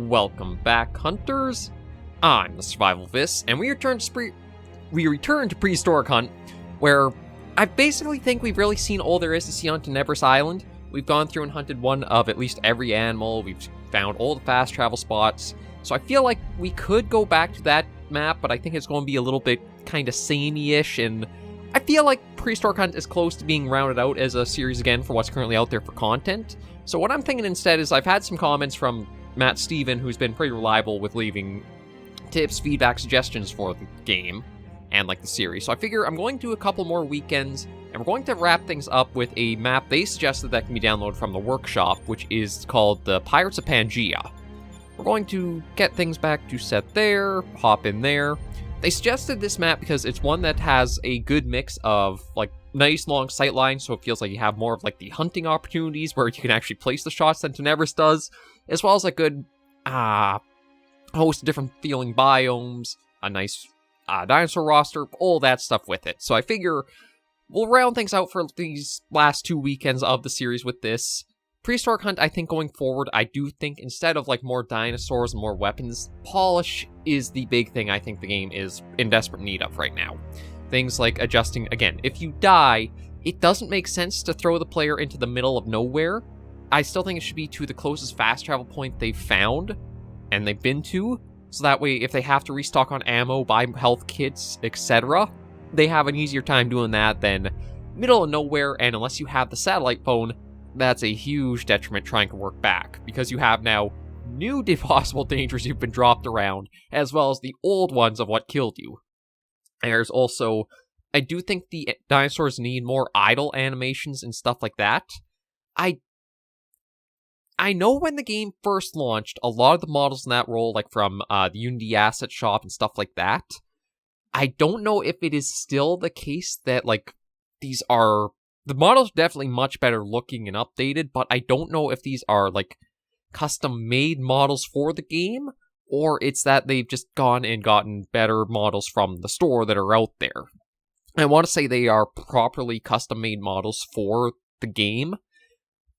Welcome back, hunters. I'm the SurvivalVis, and we return to Prehistoric Hunt, where I basically think we've really seen all there is to see on Tenebris Island. We've gone through and hunted one of at least every animal. We've found all the fast travel spots. So I feel like we could go back to that map, but I think it's going to be a little bit kind of samey-ish, and I feel like Prehistoric Hunt is close to being rounded out as a series again for what's currently out there for content. So what I'm thinking instead is I've had some comments from Matt Steven, who's been pretty reliable with leaving tips, feedback, suggestions for the game and like the series. So I figure I'm going to do a couple more weekends, and we're going to wrap things up with a map they suggested that can be downloaded from the workshop, which is called the Pirates of Pangaea. We're going to get things back to set there, hop in there. They suggested this map because it's one that has a good mix of like nice long sight lines, so it feels like you have more of like the hunting opportunities where you can actually place the shots than Tenebris does, as well as a good host of different feeling biomes, a nice dinosaur roster, all that stuff with it. So I figure we'll round things out for these last 2 weekends of the series with this. Prehistoric Hunt, I think going forward, I do think instead of like more dinosaurs and more weapons, polish is the big thing I think the game is in desperate need of right now. Things like adjusting, again, if you die, it doesn't make sense to throw the player into the middle of nowhere. I still think it should be to the closest fast travel point they've found and they've been to, so that way if they have to restock on ammo, buy health kits, etc., they have an easier time doing that than middle of nowhere, and unless you have the satellite phone, that's a huge detriment trying to work back, because you have now new possible dangers you've been dropped around, as well as the old ones of what killed you. There's also, I do think the dinosaurs need more idle animations and stuff like that. I know when the game first launched, a lot of the models in that role, like from the Unity asset shop and stuff like that, I don't know if it is still the case that, like, these are... The models are definitely much better looking and updated, but I don't know if these are, like, custom-made models for the game, or it's that they've just gone and gotten better models from the store that are out there. I want to say they are properly custom-made models for the game,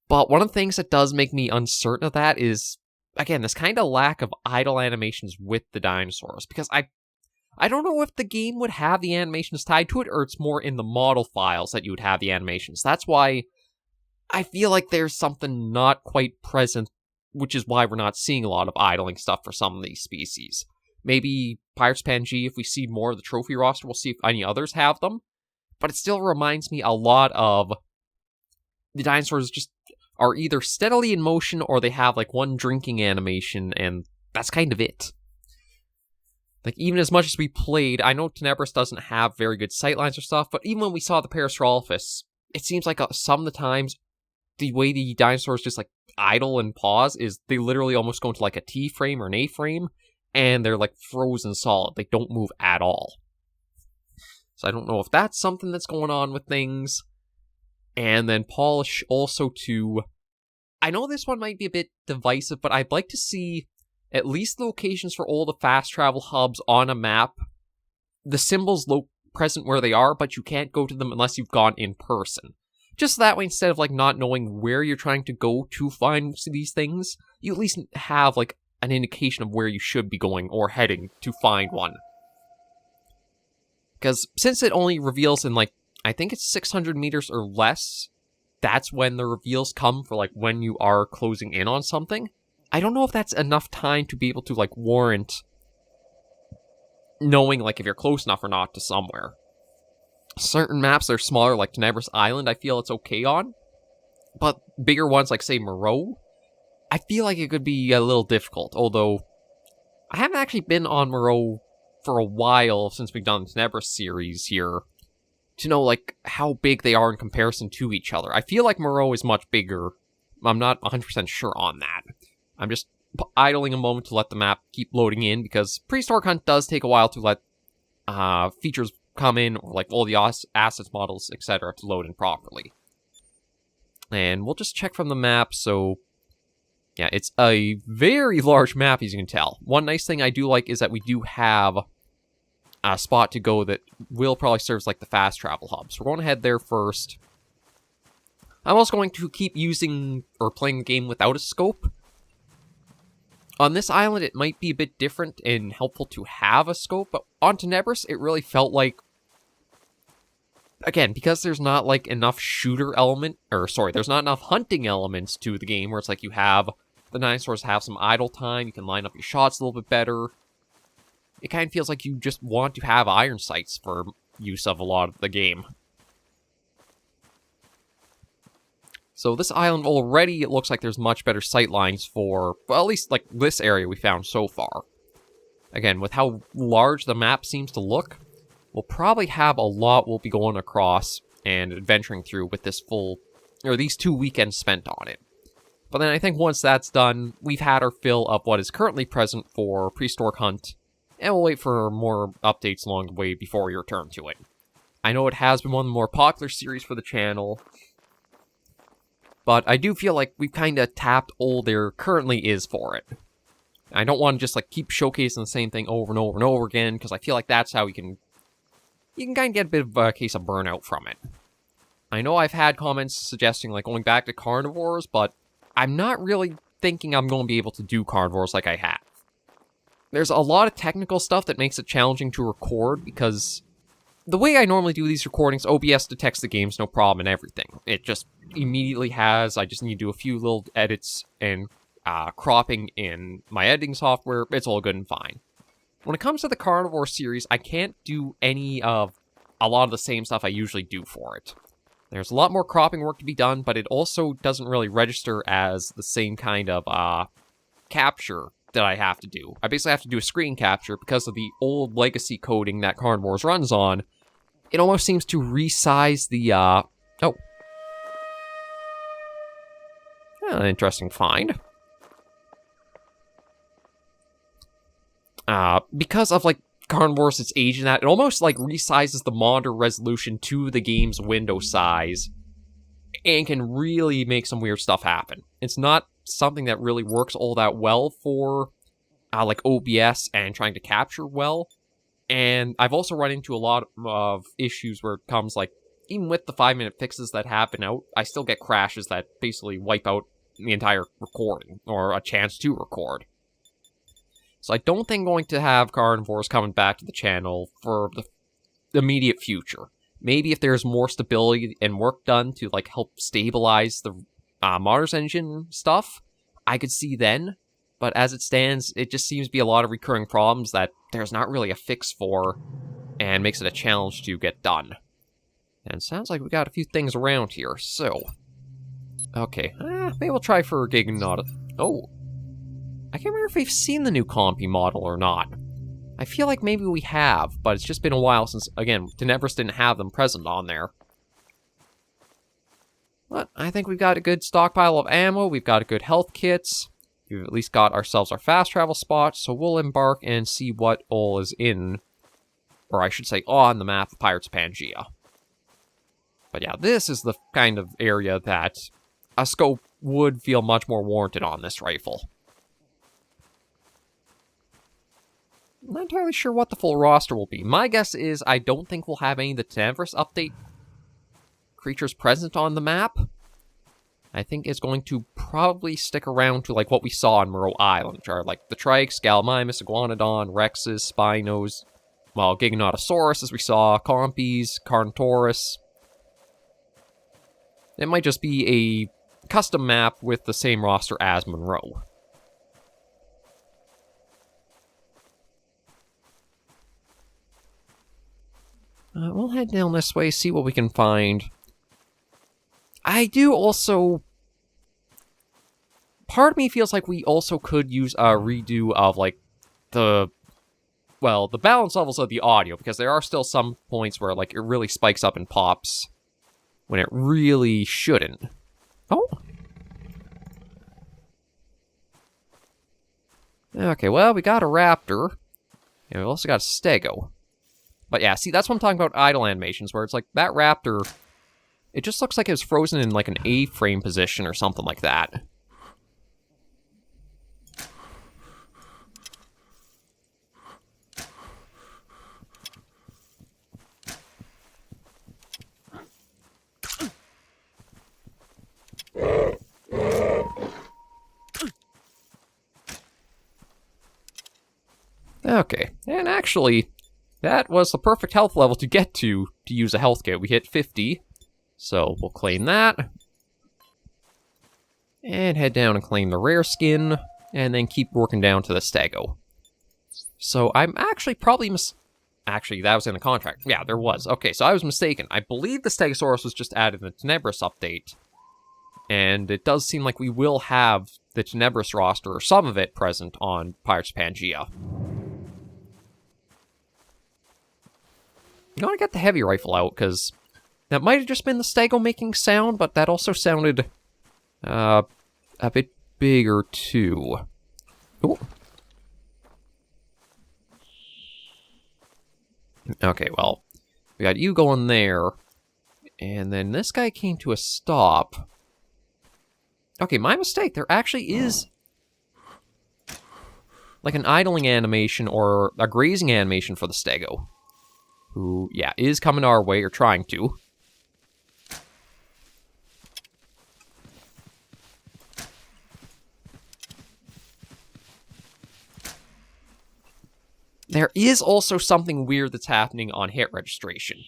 but one of the things that does make me uncertain of that is, again, this kind of lack of idle animations with the dinosaurs, because I don't know if the game would have the animations tied to it, or it's more in the model files that you would have the animations. That's why I feel like there's something not quite present, which is why we're not seeing a lot of idling stuff for some of these species. Maybe Pirates of Pangaea, if we see more of the trophy roster, we'll see if any others have them. But it still reminds me a lot of the dinosaurs just are either steadily in motion, or they have like one drinking animation, and that's kind of it. Like, even as much as we played, I know Tenebris doesn't have very good sightlines or stuff, but even when we saw the Pirates, it seems like some of the times, the way the dinosaurs just, like, idle and pause is they literally almost go into, like, a T-frame or an A-frame, and they're, like, frozen solid. They don't move at all. So I don't know if that's something that's going on with things. And then polish also to... I know this one might be a bit divisive, but I'd like to see at least the locations for all the fast travel hubs on a map, the symbols present where they are, but you can't go to them unless you've gone in person. Just that way, instead of like not knowing where you're trying to go to find these things, you at least have like an indication of where you should be going or heading to find one. Because since it only reveals in like, I think it's 600 meters or less, that's when the reveals come for like when you are closing in on something. I don't know if that's enough time to be able to, like, warrant knowing, like, if you're close enough or not to somewhere. Certain maps that are smaller, like Tenebris Island, I feel it's okay on. But bigger ones, like, say, Moreau, I feel like it could be a little difficult. Although, I haven't actually been on Moreau for a while since we've done the Tenebris series here to know, like, how big they are in comparison to each other. I feel like Moreau is much bigger. I'm not 100% sure on that. I'm just idling a moment to let the map keep loading in, because Prehistoric Hunt does take a while to let features come in, or like all the assets, models, etc. to load in properly. And we'll just check from the map, so... Yeah, it's a very large map, as you can tell. One nice thing I do like is that we do have a spot to go that will probably serve as like the fast travel hub. So we're going to head there first. I'm also going to keep using, or playing the game without a scope. On this island, it might be a bit different and helpful to have a scope, but on Tenebris, it really felt like, again, because there's not, like, enough shooter element, or, sorry, there's not enough hunting elements to the game, where it's like you have, the dinosaurs have some idle time, you can line up your shots a little bit better. It kind of feels like you just want to have iron sights for use of a lot of the game. So this island already, it looks like there's much better sight lines for, well, at least like this area we found so far. Again, with how large the map seems to look, we'll probably have a lot we'll be going across and adventuring through with this full, or these 2 weekends spent on it. But then I think once that's done, we've had our fill of what is currently present for Prehistoric Hunt, and we'll wait for more updates along the way before we return to it. I know it has been one of the more popular series for the channel, but I do feel like we've kind of tapped all there currently is for it. I don't want to just like keep showcasing the same thing over and over and over again, because I feel like that's how you can kind of get a bit of a case of burnout from it. I know I've had comments suggesting like going back to carnivores, but I'm not really thinking I'm going to be able to do carnivores like I have. There's a lot of technical stuff that makes it challenging to record, because the way I normally do these recordings, OBS detects the games no problem and everything. It just immediately has, I just need to do a few little edits and cropping in my editing software. It's all good and fine. When it comes to the Carnivore series, I can't do any of a lot of the same stuff I usually do for it. There's a lot more cropping work to be done, but it also doesn't really register as the same kind of capture that I have to do. I basically have to do a screen capture because of the old legacy coding that Carnivores runs on. It almost seems to resize the, oh. An interesting find. Because of, like, Carnivores, its age and that, it almost, like, resizes the monitor resolution to the game's window size and can really make some weird stuff happen. It's not something that really works all that well for, like, OBS and trying to capture well. And I've also run into a lot of issues where it comes, like, even with the 5-minute fixes that have been out, I still get crashes that basically wipe out the entire recording, or a chance to record. So I don't think I'm going to have Carnivores coming back to the channel for the immediate future. Maybe if there's more stability and work done to, like, help stabilize the Mars engine stuff, I could see then. But as it stands, it just seems to be a lot of recurring problems that there's not really a fix for, and makes it a challenge to get done. And it sounds like we got a few things around here, so... Okay, maybe we'll try for Giganauta. Oh! I can't remember if we've seen the new Compy model or not. I feel like maybe we have, but it's just been a while since, again, Tenebris didn't have them present on there. But I think we've got a good stockpile of ammo, we've got a good health kits, we've at least got ourselves our fast travel spot, so we'll embark and see what all is in, or I should say on the map of Pirates of Pangaea. But yeah, this is the kind of area that a scope would feel much more warranted on this rifle. I'm not entirely sure what the full roster will be. My guess is I don't think we'll have any of the Tenebris update creatures present on the map. I think it's going to probably stick around to like what we saw on Moreau Island, which are like the Trikes, Gallimimus, Iguanodon, Rexes, Spinos, well, Giganotosaurus as we saw, Compies, Carnotaurus. It might just be a custom map with the same roster as Monroe. We'll head down this way, see what we can find. I do also... Part of me feels like we also could use a redo of, like, the balance levels of the audio, because there are still some points where, like, it really spikes up and pops when it really shouldn't. Oh! Okay, well, we got a raptor, and we also got a stego. But yeah, see, that's what I'm talking about idle animations, where it's like, that raptor, it just looks like it was frozen in like an A-frame position or something like that. Okay, and actually, that was the perfect health level to get to use a health kit. We hit 50, so we'll claim that. And head down and claim the rare skin, and then keep working down to the stego. So I'm actually probably Actually, that was in the contract. Yeah, there was. Okay, so I was mistaken. I believe the Stegosaurus was just added in the Tenebris update. And it does seem like we will have the Tenebris roster, or some of it, present on Pirates of Pangaea. I'm gonna get the heavy rifle out, because that might have just been the stego making sound, but that also sounded a bit bigger, too. Ooh. Okay, well, we got you going there, and then this guy came to a stop. Okay, my mistake. There actually is like an idling animation or a grazing animation for the stego, who, yeah, is coming our way, or trying to. There is also something weird that's happening on hit registration.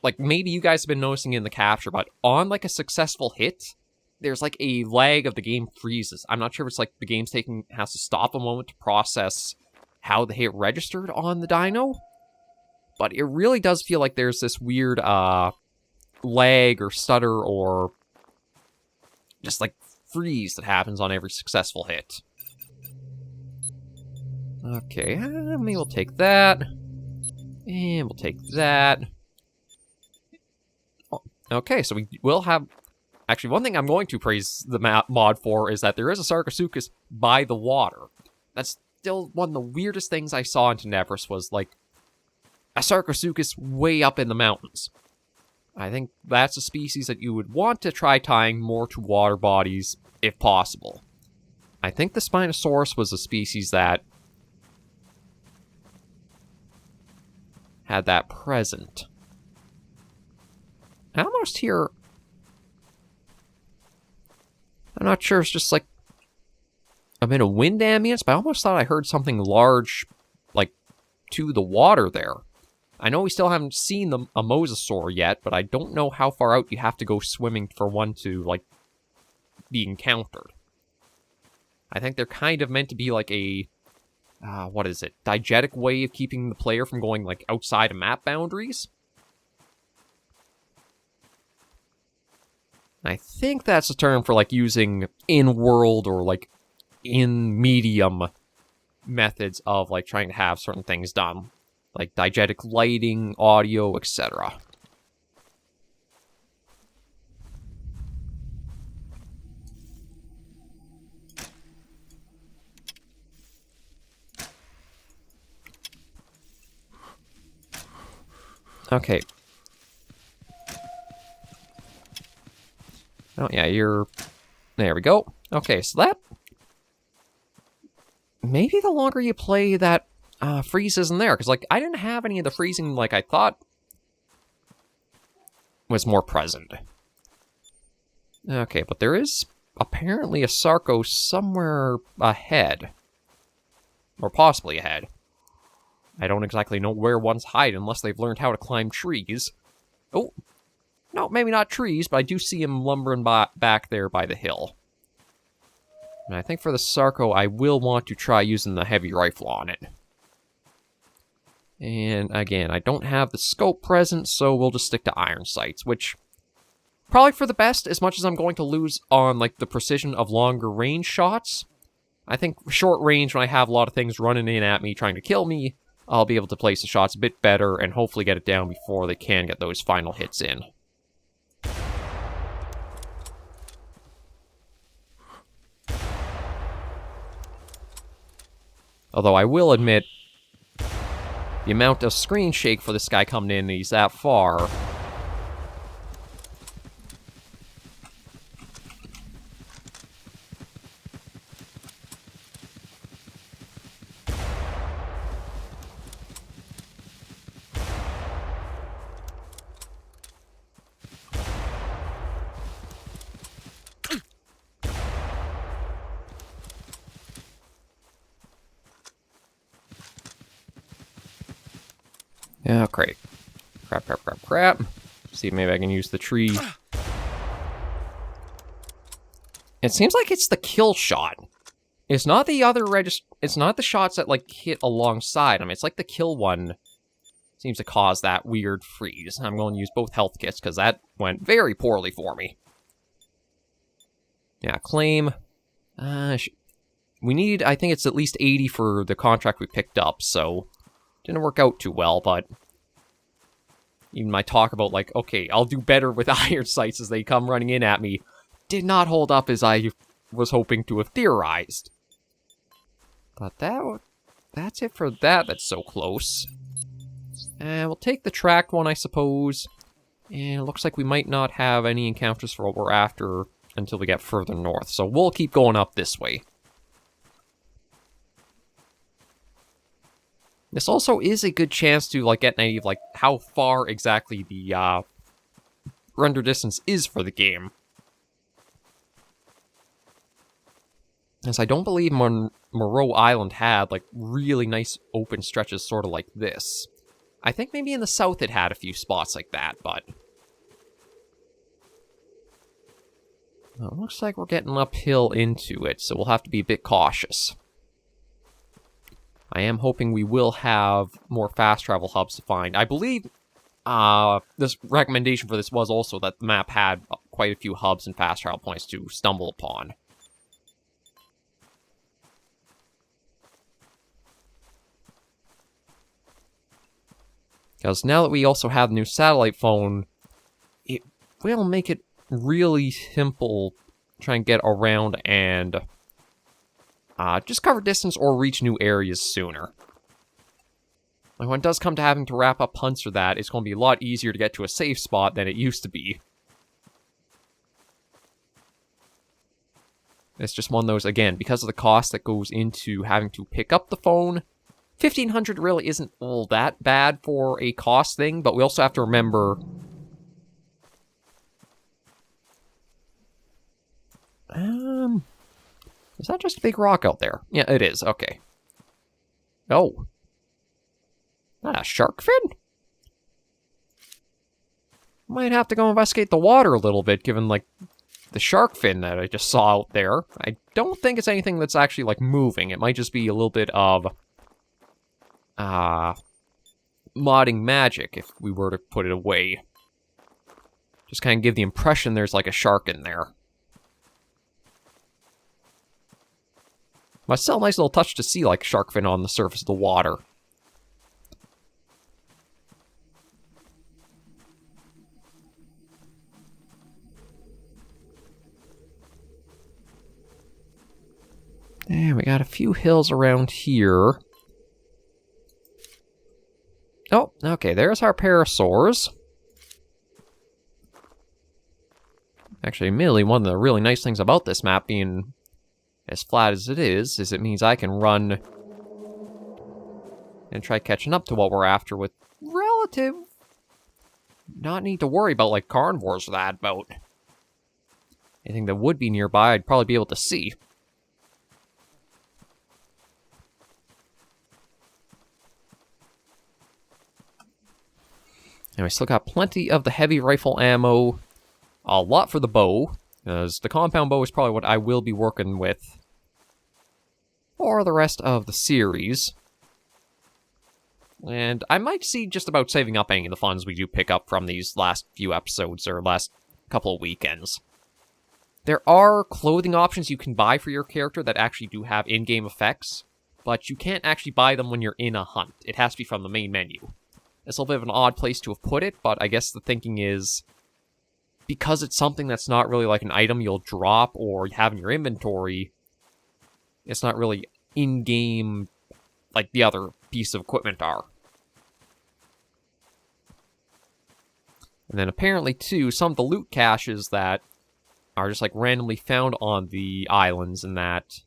Like, maybe you guys have been noticing in the capture, but on, like, a successful hit, there's, like, a lag of the game freezes. I'm not sure if it's, like, the game's has to stop a moment to process how the hit registered on the dino, but it really does feel like there's this weird, lag or stutter or just, like, freeze that happens on every successful hit. Okay, maybe we'll take that. And we'll take that. Okay, so we will have... Actually, one thing I'm going to praise the mod for is that there is a Sarcosuchus by the water. That's still one of the weirdest things I saw in Tenebris was, like, a Sarcosuchus way up in the mountains. I think that's a species that you would want to try tying more to water bodies, if possible. I think the Spinosaurus was a species that had that present. I almost hear... I'm not sure, it's just like a bit of wind ambience, but I almost thought I heard something large, like, to the water there. I know we still haven't seen a mosasaur yet, but I don't know how far out you have to go swimming for one to, like, be encountered. I think they're kind of meant to be like a, what is it, diegetic way of keeping the player from going, like, outside of map boundaries. I think that's a term for, like, using in-world or, like, in-medium methods of, like, trying to have certain things done. Like diegetic lighting, audio, etc. Okay. Oh, yeah, you're... There we go. Okay, so that... Maybe the longer you play, that freeze isn't there. Because, like, I didn't have any of the freezing like I thought was more present. Okay, but there is apparently a Sarco somewhere ahead. Or possibly ahead. I don't exactly know where one's hide unless they've learned how to climb trees. Oh, no, maybe not trees, but I do see him lumbering back there by the hill. And I think for the Sarco, I will want to try using the heavy rifle on it. And again, I don't have the scope present, so we'll just stick to iron sights, which probably for the best, as much as I'm going to lose on, like, the precision of longer range shots. I think short range, when I have a lot of things running in at me trying to kill me, I'll be able to place the shots a bit better and hopefully get it down before they can get those final hits in. Although I will admit, the amount of screen shake for this guy coming in, he's that far. Yeah, great. Crap, crap, crap, crap. See if maybe I can use the tree. It seems like it's the kill shot. It's not the other it's not the shots that, like, hit alongside them. It's like the kill one seems to cause that weird freeze. I'm going to use both health kits, because that went very poorly for me. Yeah, claim. We need, I think it's at least 80 for the contract we picked up, so didn't work out too well, but even my talk about, like, okay, I'll do better with iron sights as they come running in at me, did not hold up as I was hoping to have theorized. But that's it for that. That's so close. And we'll take the tracked one, I suppose. And it looks like we might not have any encounters for what we're after until we get further north. So we'll keep going up this way. This also is a good chance to, like, get an idea of, like, how far exactly the render distance is for the game. As I don't believe Moreau Island had, like, really nice open stretches sort of like this. I think maybe in the south it had a few spots like that, but... Well, it looks like we're getting uphill into it, so we'll have to be a bit cautious. I am hoping we will have more fast travel hubs to find. I believe this recommendation for this was also that the map had quite a few hubs and fast travel points to stumble upon. Because now that we also have the new satellite phone, it will make it really simple to try and get around and just cover distance or reach new areas sooner. Like, when it does come to having to wrap up hunts for that, it's going to be a lot easier to get to a safe spot than it used to be. It's just one of those, again, because of the cost that goes into having to pick up the phone, $1,500 really isn't all that bad for a cost thing, but we also have to remember... Is that just a big rock out there? Yeah, it is. Okay. Oh. That a shark fin? Might have to go investigate the water a little bit, given, like, the shark fin that I just saw out there. I don't think it's anything that's actually, like, moving. It might just be a little bit of... modding magic, if we were to put it away. Just kind of give the impression there's, like, a shark in there. But still a nice little touch to see, like, shark fin on the surface of the water. And we got a few hills around here. Oh, okay, there's our parasaurs. Actually, admittedly, one of the really nice things about this map being as flat as it is it means I can run and try catching up to what we're after with relative... Not need to worry about, like, carnivores or that about. Anything that would be nearby, I'd probably be able to see. And we still got plenty of the heavy rifle ammo. A lot for the bow, because the compound bow is probably what I will be working with for the rest of the series. And I might see just about saving up any of the funds we do pick up from these last few episodes, or last couple of weekends. There are clothing options you can buy for your character that actually do have in-game effects, but you can't actually buy them when you're in a hunt. It has to be from the main menu. It's a little bit of an odd place to have put it, but I guess the thinking is, because it's something that's not really like an item you'll drop or have in your inventory, it's not really in-game like the other piece of equipment are. And then apparently, too, some of the loot caches that are just like randomly found on the islands and that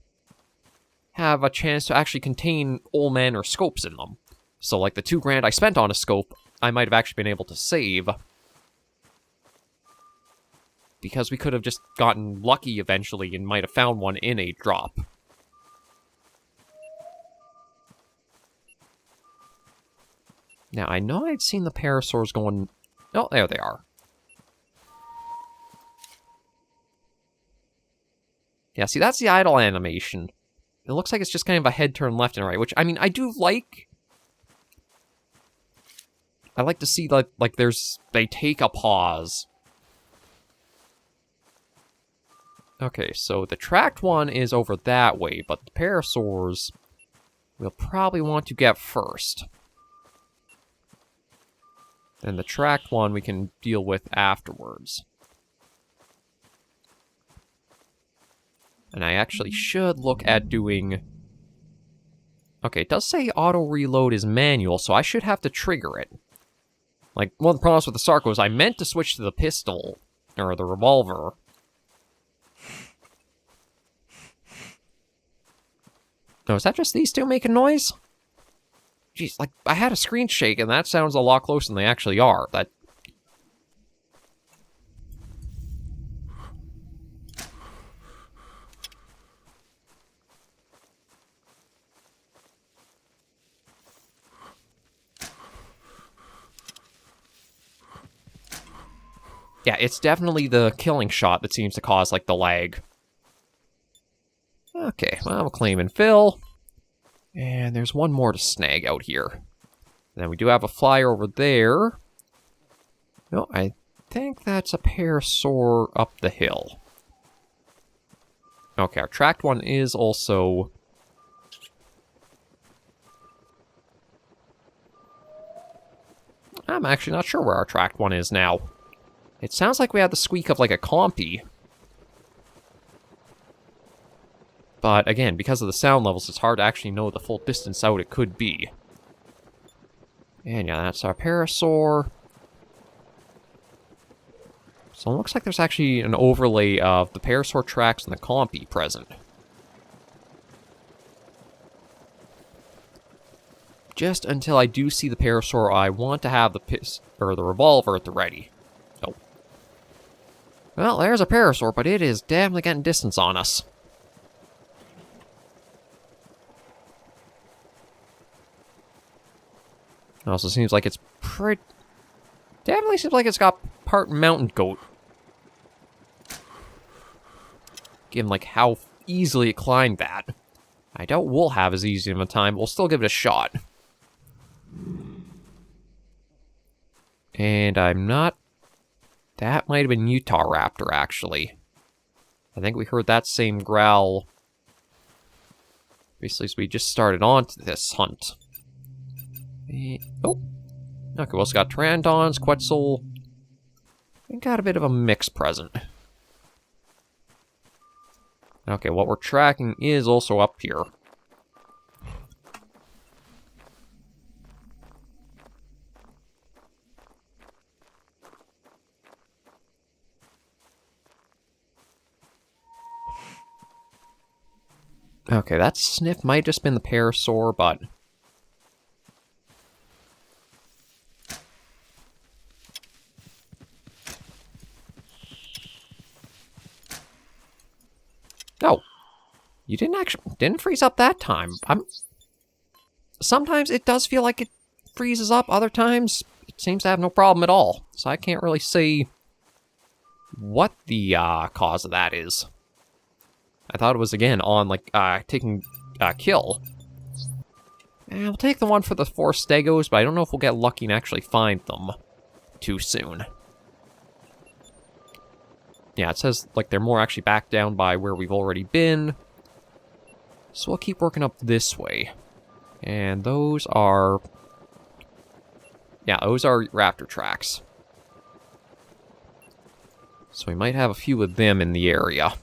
have a chance to actually contain old men or scopes in them. So, like, the $2,000 I spent on a scope, I might have actually been able to save. Because we could have just gotten lucky eventually and might have found one in a drop. Now, I know I'd seen the parasaurs going... Oh, there they are. Yeah, see, that's the idle animation. It looks like it's just kind of a head turn left and right, which, I mean, I do like... I like to see, like there's... They take a pause. Okay, so the tracked one is over that way, but the parasaurs... We'll probably want to get first. And the tracked one we can deal with afterwards. And I actually should look at doing... Okay, it does say auto-reload is manual, so I should have to trigger it. Like, one of the problems with the Sarco is I meant to switch to the pistol, or the revolver. No, is that just these two making noise? Jeez, like, I had a screen shake, and that sounds a lot closer than they actually are. That... Yeah, it's definitely the killing shot that seems to cause, like, the lag. Okay, well, we'll claim and fill. And there's one more to snag out here. And then we do have a flyer over there. No, I think that's a parasaur up the hill. Okay, our tracked one is also... I'm actually not sure where our tracked one is now. It sounds like we had the squeak of, like, a compy. But, again, because of the sound levels, it's hard to actually know the full distance out it could be. And, yeah, that's our parasaur. So it looks like there's actually an overlay of the parasaur tracks and the compy present. Just until I do see the parasaur, I want to have the revolver at the ready. Oh. Well, there's a parasaur, but it is definitely getting distance on us. It also seems like it's pretty... Definitely seems like it's got part mountain goat. Given, like, how easily it climbed that. I doubt we'll have as easy of a time, but we'll still give it a shot. And I'm not... That might have been Utah Raptor, actually. I think we heard that same growl... Basically, as we just started on to this hunt. Oh. Okay, we also got Pterandons, Quetzal. We got a bit of a mix present. Okay, what we're tracking is also up here. Okay, that sniff might have just been the parasaur, but... Oh, you didn't freeze up that time. Sometimes it does feel like it freezes up. Other times it seems to have no problem at all. So I can't really say what the cause of that is. I thought it was again on like taking kill. And we'll take the one for the 4 stegos, but I don't know if we'll get lucky and actually find them too soon. Yeah, it says, like, they're more actually back down by where we've already been. So we'll keep working up this way. And those are... Yeah, those are raptor tracks. So we might have a few of them in the area.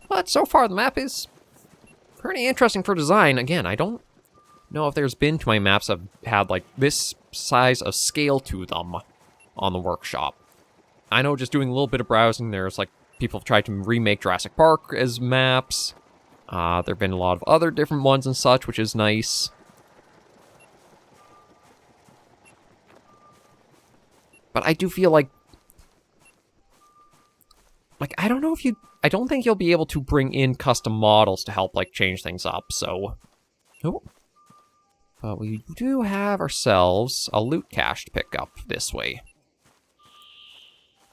But so far the map is... pretty interesting for design. Again, I don't know if there's been too many maps that have had, like, this size of scale to them on the workshop. I know just doing a little bit of browsing, there's, like, people have tried to remake Jurassic Park as maps. There have been a lot of other different ones and such, which is nice. But I do feel like like, I don't know if I don't think you'll be able to bring in custom models to help, like, change things up, so... Oh. But we do have ourselves a loot cache to pick up this way.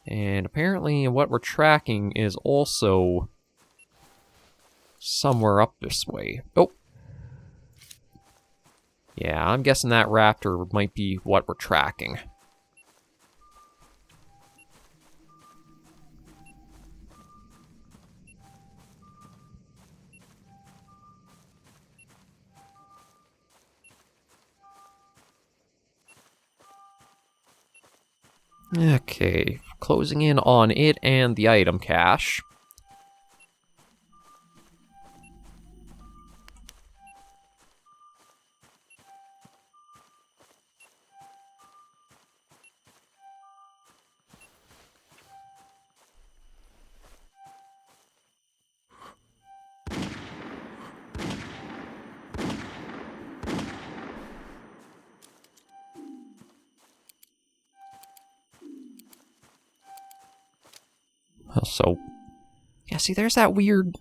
And apparently what we're tracking is also somewhere up this way. Oh. Yeah, I'm guessing that raptor might be what we're tracking. Okay, closing in on it and the item cache. So, yeah, see, there's that weird...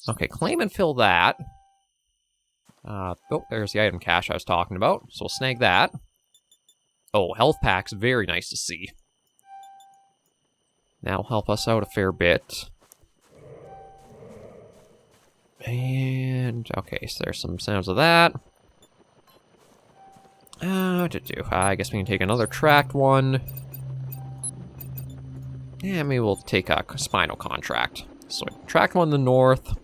Okay, claim and fill that. Oh, there's the item cache I was talking about, so we'll snag that. Oh, health pack's very nice to see. That'll help us out a fair bit. And, okay, so there's some sounds of that. I guess we can take another tracked one. Yeah, maybe we'll take a spinal contract. So, tracked one in the north.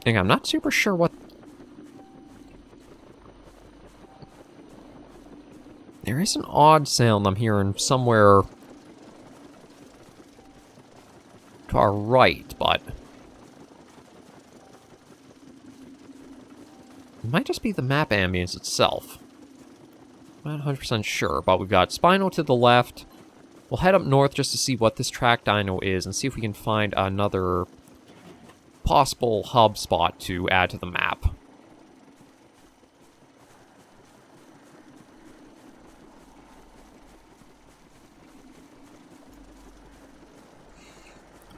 And I'm not super sure what... There is an odd sound I'm hearing somewhere to our right, but... It might just be the map ambience itself. I'm not 100% sure, but we've got Spino to the left. We'll head up north just to see what this track dino is and see if we can find another possible hub spot to add to the map.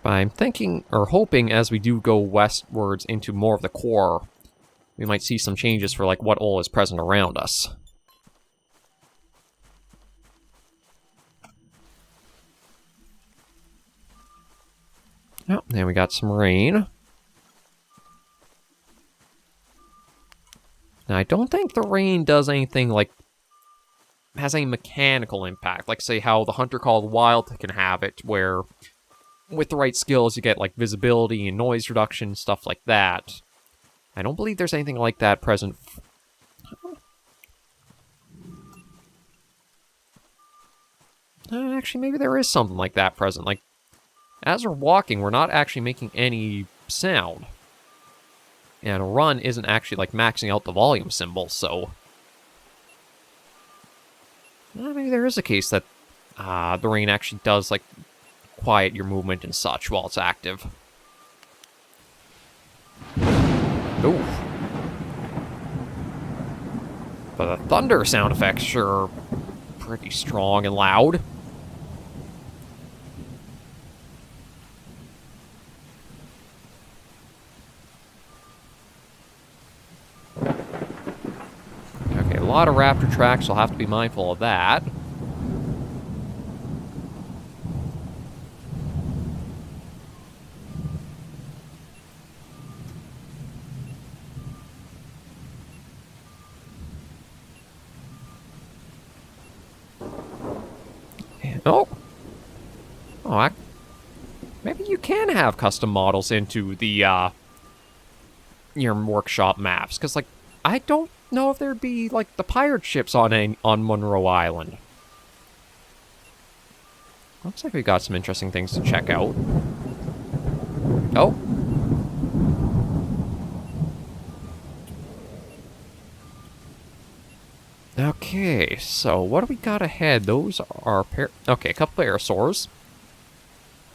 But I'm thinking, or hoping, as we do go westwards into more of the core, we might see some changes for, like, what all is present around us. Oh, then we got some rain. Now, I don't think the rain does anything, like, has any mechanical impact. Like, say, how the Hunter Called Wild can have it, where with the right skills you get, like, visibility and noise reduction, stuff like that. I don't believe there's anything like that present. Actually, maybe there is something like that present. Like, as we're walking, we're not actually making any sound. And a run isn't actually, like, maxing out the volume symbol, so... maybe there is a case that the rain actually does, like, quiet your movement and such while it's active. Ooh. But the thunder sound effects sure are pretty strong and loud. Okay, a lot of raptor tracks, so I'll have to be mindful of that. Maybe you can have custom models into the, your workshop maps, because, like, I don't know if there'd be, like, the pirate ships on Monroe Island. Looks like we got some interesting things to check out. Oh. Okay, so what do we got ahead? Those are okay, a couple of aerosaurs.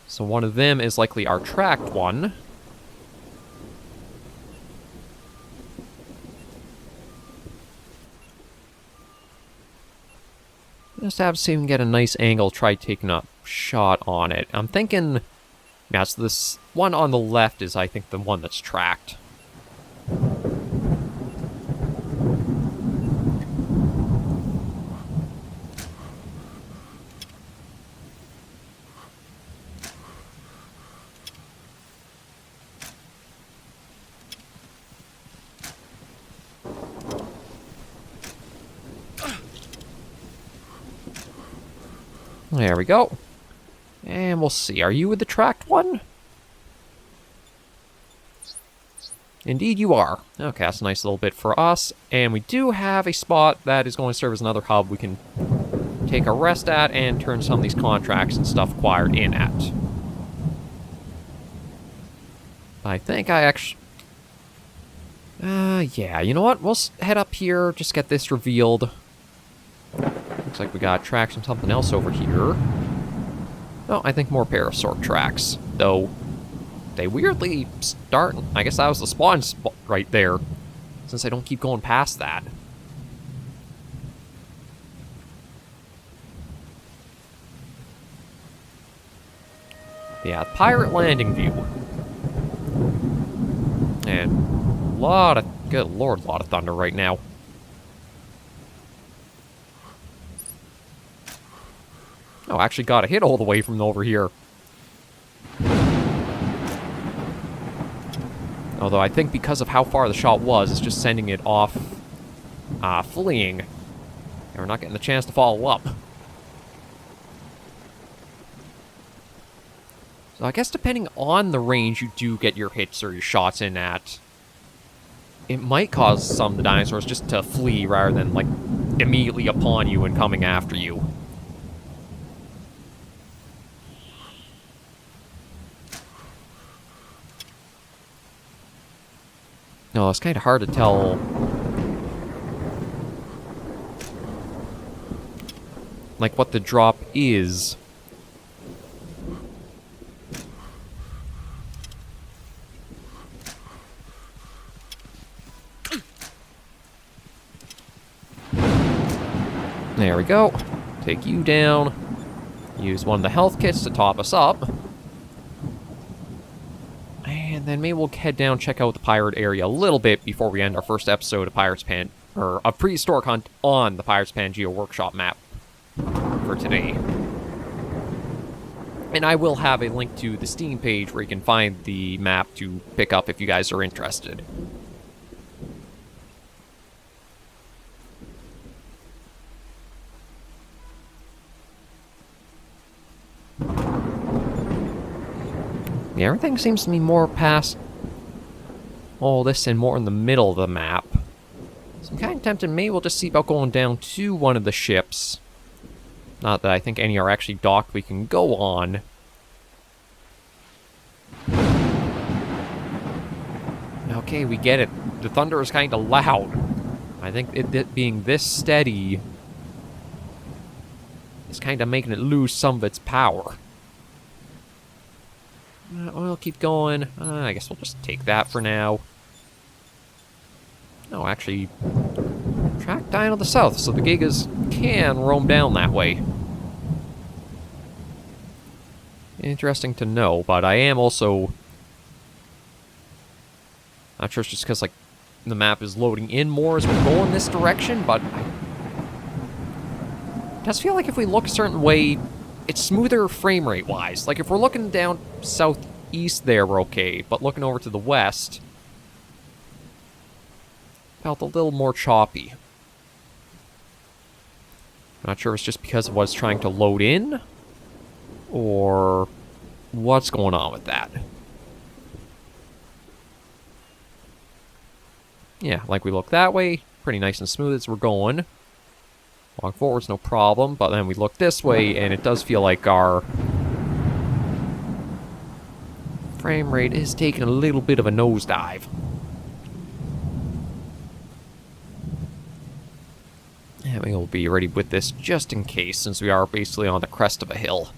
So one of them is likely our tracked one. Just have to see if we can get a nice angle, try taking a shot on it. I'm thinking, yeah, so this one on the left is, I think, the one that's tracked. There we go. And we'll see. Are you with the tracked one? Indeed you are. Okay, that's a nice little bit for us. And we do have a spot that is going to serve as another hub we can take a rest at and turn some of these contracts and stuff acquired in at. I think I actually... yeah, you know what? We'll head up here, just get this revealed. Looks like we got tracks and something else over here. Oh, I think more parasaur tracks. Though, they weirdly start... I guess that was the spawn spot right there. Since I don't keep going past that. Yeah, pirate landing view. And a lot of... good lord, a lot of thunder right now. Oh, actually got a hit all the way from over here. Although I think because of how far the shot was, it's just sending it off, fleeing. And we're not getting the chance to follow up. So I guess depending on the range you do get your hits or your shots in at, it might cause some of the dinosaurs just to flee rather than, like, immediately upon you and coming after you. No, it's kind of hard to tell. Like, what the drop is. There we go. Take you down. Use one of the health kits to top us up. And then maybe we'll head down, check out the pirate area a little bit before we end our first episode of a Prehistoric Hunt on the Pirates of Pangaea workshop map for today. And I will have a link to the Steam page where you can find the map to pick up if you guys are interested. Yeah, everything seems to be more past all this and more in the middle of the map. So I'm kind of tempted, maybe we'll just see about going down to one of the ships. Not that I think any are actually docked we can go on. Okay, we get it. The thunder is kind of loud. I think it being this steady is kind of making it lose some of its power. We'll keep going. I guess we'll just take that for now. No, actually, track dino to the south, so the Gigas can roam down that way. Interesting to know, but I am also... not sure it's just because, like, the map is loading in more as we go in this direction, but I... it does feel like if we look a certain way, it's smoother frame rate-wise. Like, if we're looking down southeast there, we're okay, but looking over to the west, felt a little more choppy. Not sure if it's just because of what's trying to load in, or what's going on with that. Yeah, like we look that way, pretty nice and smooth as we're going. Walk forward's no problem, but then we look this way, and it does feel like our frame rate is taking a little bit of a nosedive. And we'll be ready with this just in case, since we are basically on the crest of a hill.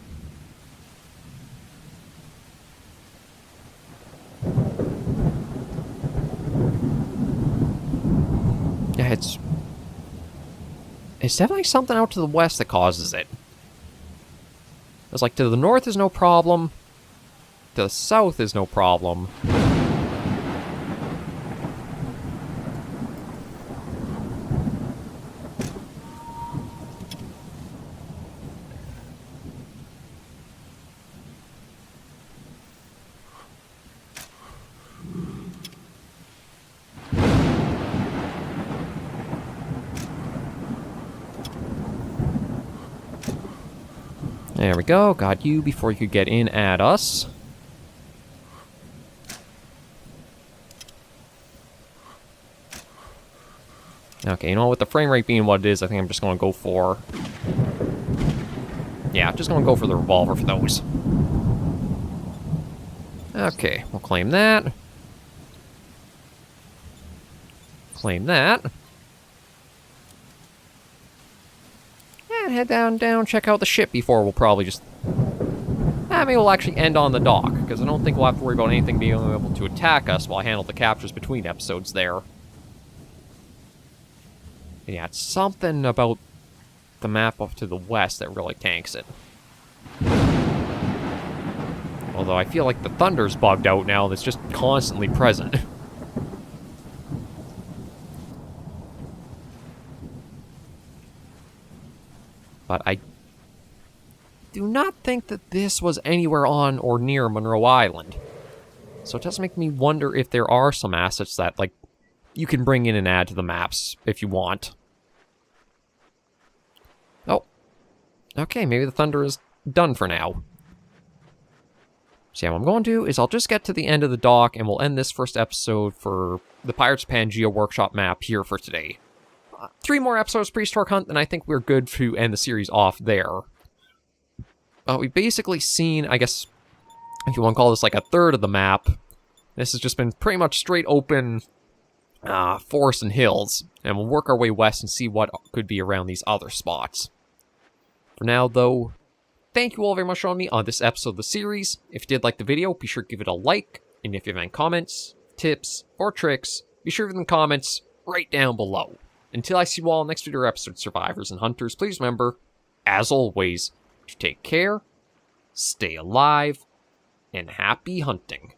Yeah, It's definitely something out to the west that causes it. It's like, to the north is no problem. To the south is no problem. There we go, got you before you could get in at us. Okay, you know, with the frame rate being what it is, I think I'm just going to go for... Yeah, just going to go for the revolver for those. Okay, we'll claim that. Claim that. And head down, check out the ship before we'll probably just... maybe we'll actually end on the dock, because I don't think we'll have to worry about anything being able to attack us while I handle the captures between episodes there. Yeah, it's something about the map off to the west that really tanks it. Although I feel like the thunder's bugged out now, that's just constantly present. But I do not think that this was anywhere on or near Monroe Island. So it does make me wonder if there are some assets that, like, you can bring in and add to the maps if you want. Oh. Okay, maybe the thunder is done for now. So yeah, what I'm going to do is I'll just get to the end of the dock and we'll end this first episode for the Pirates of Pangaea workshop map here for today. 3 more episodes of Prehistoric Hunt, and I think we're good to end the series off there. We've basically seen, I guess, if you want to call this like a third of the map. This has just been pretty much straight open forests and hills, and we'll work our way west and see what could be around these other spots. For now, though, thank you all very much for joining me on this episode of the series. If you did like the video, be sure to give it a like, and if you have any comments, tips, or tricks, be sure to leave them in the comments right down below. Until I see you all in the next video or episode, survivors and hunters, please remember, as always, to take care, stay alive, and happy hunting.